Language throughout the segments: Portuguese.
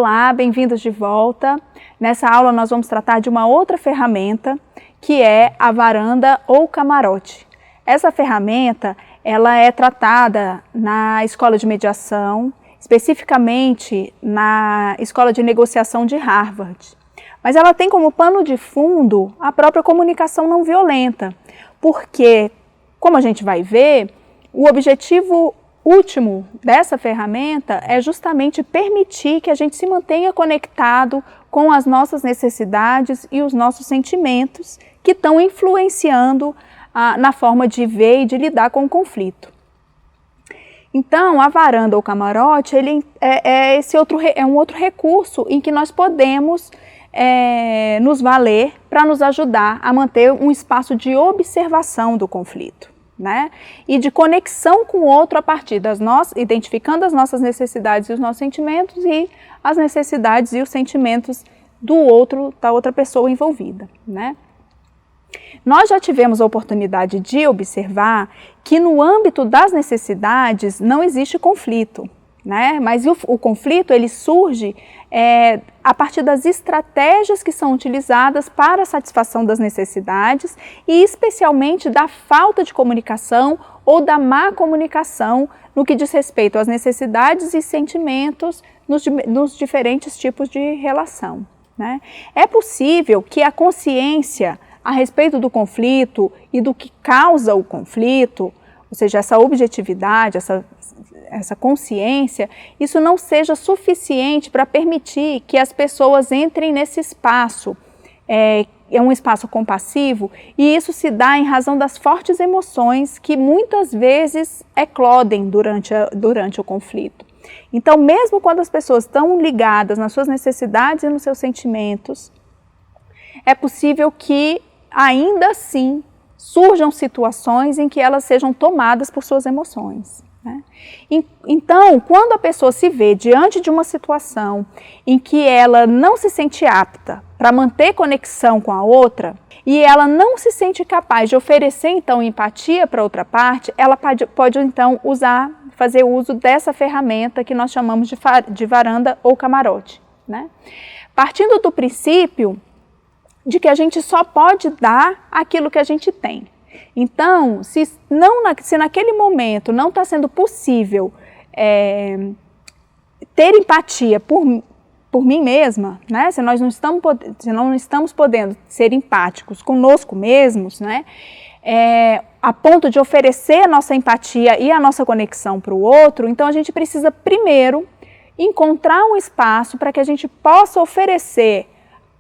Olá, bem-vindos de volta. Nessa aula nós vamos tratar de uma outra ferramenta, que é a varanda ou camarote. Essa ferramenta, ela é tratada na escola de mediação, especificamente na escola de negociação de Harvard. Mas ela tem como pano de fundo a própria comunicação não violenta, porque, como a gente vai ver, o objetivo último dessa ferramenta é justamente permitir que a gente se mantenha conectado com as nossas necessidades e os nossos sentimentos que estão influenciando na forma de ver e de lidar com o conflito. Então, a varanda ou camarote ele é um outro recurso em que nós podemos nos valer para nos ajudar a manter um espaço de observação do conflito. Né? E de conexão com o outro a partir identificando as nossas necessidades e os nossos sentimentos e as necessidades e os sentimentos da outra pessoa envolvida, né? Nós já tivemos a oportunidade de observar que no âmbito das necessidades não existe conflito, né? Mas o conflito ele surge a partir das estratégias que são utilizadas para a satisfação das necessidades e especialmente da falta de comunicação ou da má comunicação no que diz respeito às necessidades e sentimentos nos diferentes tipos de relação, né? É possível que a consciência a respeito do conflito e do que causa o conflito, ou seja, essa objetividade, essa consciência, isso não seja suficiente para permitir que as pessoas entrem nesse espaço. É um espaço compassivo e isso se dá em razão das fortes emoções que muitas vezes eclodem durante o conflito. Então, mesmo quando as pessoas estão ligadas nas suas necessidades e nos seus sentimentos, é possível que ainda assim surjam situações em que elas sejam tomadas por suas emoções. Né? Então, quando a pessoa se vê diante de uma situação em que ela não se sente apta para manter conexão com a outra e ela não se sente capaz de oferecer então empatia para outra parte, ela pode então fazer uso dessa ferramenta que nós chamamos de varanda ou camarote. Né? Partindo do princípio de que a gente só pode dar aquilo que a gente tem. Então, se naquele momento não está sendo possível ter empatia por mim mesma, né? Se nós não estamos podendo ser empáticos conosco mesmos, né? A ponto de oferecer a nossa empatia e a nossa conexão para o outro, então a gente precisa primeiro encontrar um espaço para que a gente possa oferecer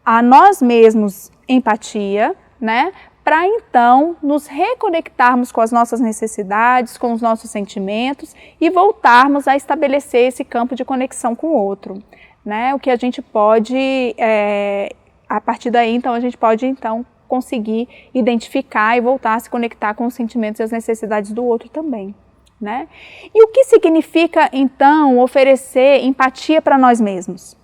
a nós mesmos empatia, né? Para então nos reconectarmos com as nossas necessidades, com os nossos sentimentos e voltarmos a estabelecer esse campo de conexão com o outro. Né? O que a gente pode, a partir daí, então, a gente pode conseguir identificar e voltar a se conectar com os sentimentos e as necessidades do outro também. Né? E o que significa, então, oferecer empatia para nós mesmos?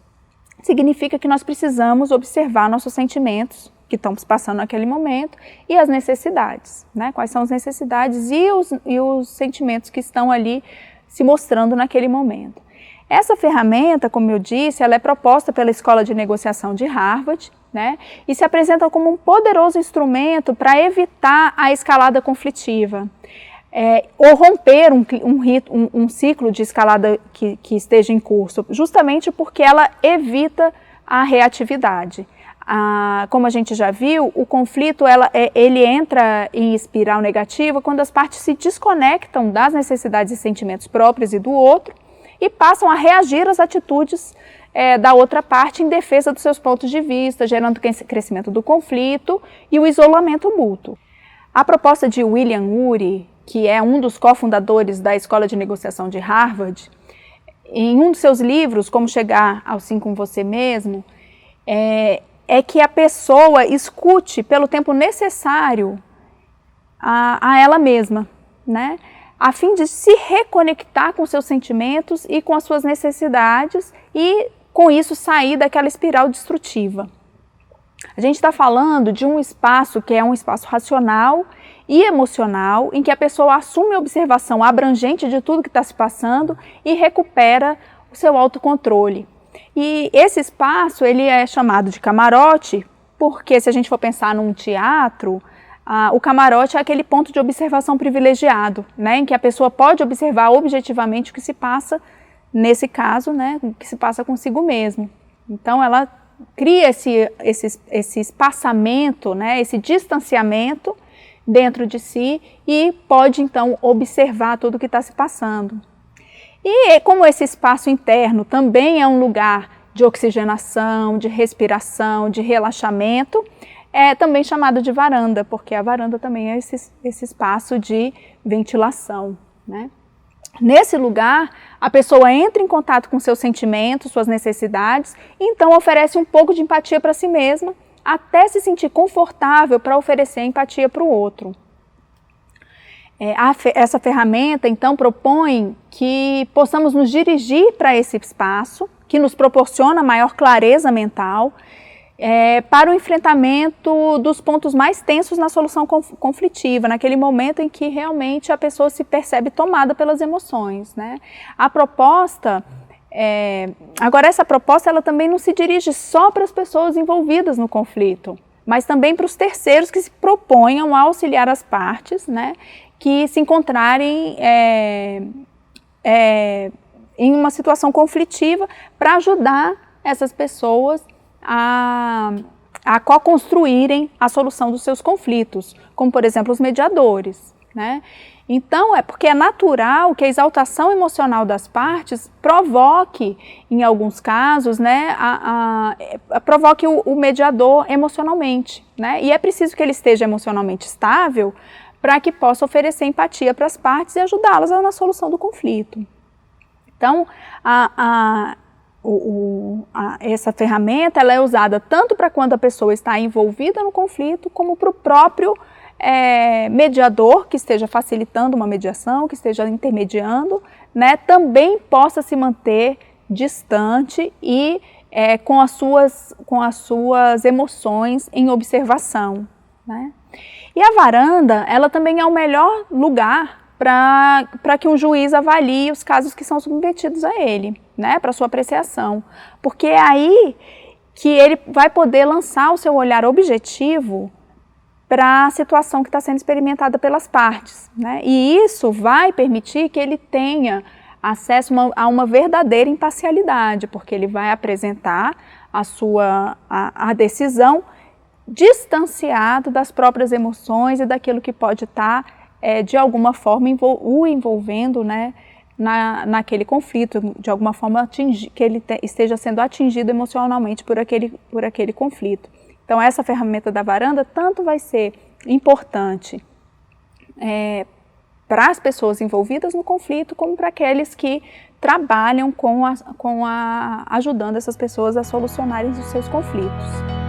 Significa que nós precisamos observar nossos sentimentos que estão se passando naquele momento e as necessidades, né? Quais são as necessidades e os sentimentos que estão ali se mostrando naquele momento. Essa ferramenta, como eu disse, ela é proposta pela Escola de Negociação de Harvard, né? E se apresenta como um poderoso instrumento para evitar a escalada conflitiva. Ou romper um ciclo de escalada que esteja em curso, justamente porque ela evita a reatividade. Como a gente já viu, o conflito ele entra em espiral negativa quando as partes se desconectam das necessidades e sentimentos próprios e do outro e passam a reagir às atitudes da outra parte em defesa dos seus pontos de vista, gerando crescimento do conflito e o isolamento mútuo. A proposta de William Ury, que é um dos cofundadores da Escola de Negociação de Harvard, em um dos seus livros, Como Chegar ao Sim com Você Mesmo, é que a pessoa escute pelo tempo necessário a ela mesma, né? A fim de se reconectar com seus sentimentos e com as suas necessidades e, com isso, sair daquela espiral destrutiva. A gente está falando de um espaço que é um espaço racional e emocional, em que a pessoa assume a observação abrangente de tudo que está se passando e recupera o seu autocontrole. E esse espaço, ele é chamado de camarote, porque se a gente for pensar num teatro, o camarote é aquele ponto de observação privilegiado, né, em que a pessoa pode observar objetivamente o que se passa, nesse caso, né, o que se passa consigo mesmo. Então, ela cria esse espaçamento, né, esse distanciamento dentro de si e pode, então, observar tudo o que está se passando. E como esse espaço interno também é um lugar de oxigenação, de respiração, de relaxamento, é também chamado de varanda, porque a varanda também é esse espaço de ventilação, né? Nesse lugar, a pessoa entra em contato com seus sentimentos, suas necessidades, e então oferece um pouco de empatia para si mesma, até se sentir confortável para oferecer empatia para o outro. Essa ferramenta, então, propõe que possamos nos dirigir para esse espaço, que nos proporciona maior clareza mental, para o enfrentamento dos pontos mais tensos na solução conflitiva, naquele momento em que realmente a pessoa se percebe tomada pelas emoções, né? A proposta, agora essa proposta ela também não se dirige só para as pessoas envolvidas no conflito, mas também para os terceiros que se proponham a auxiliar as partes, né, que se encontrarem em uma situação conflitiva para ajudar essas pessoas a co-construírem a solução dos seus conflitos, como por exemplo os mediadores, né? Então porque é natural que a exaltação emocional das partes provoque, em alguns casos, né, provoque o mediador emocionalmente, né? E é preciso que ele esteja emocionalmente estável para que possa oferecer empatia para as partes e ajudá-las na solução do conflito. Então, essa ferramenta ela é usada tanto para quando a pessoa está envolvida no conflito, como para o próprio mediador que esteja facilitando uma mediação, que esteja intermediando, né, também possa se manter distante e com as suas emoções em observação, né? E a varanda, ela também é o melhor lugar para que um juiz avalie os casos que são submetidos a ele, né, para sua apreciação. Porque é aí que ele vai poder lançar o seu olhar objetivo para a situação que está sendo experimentada pelas partes, né? E isso vai permitir que ele tenha acesso a uma verdadeira imparcialidade, porque ele vai apresentar a decisão distanciado das próprias emoções e daquilo que pode estar, de alguma forma, o envolvendo, né, naquele conflito, de alguma forma que ele esteja sendo atingido emocionalmente por aquele conflito. Então, essa ferramenta da varanda tanto vai ser importante para as pessoas envolvidas no conflito, como para aqueles que trabalham ajudando essas pessoas a solucionarem os seus conflitos.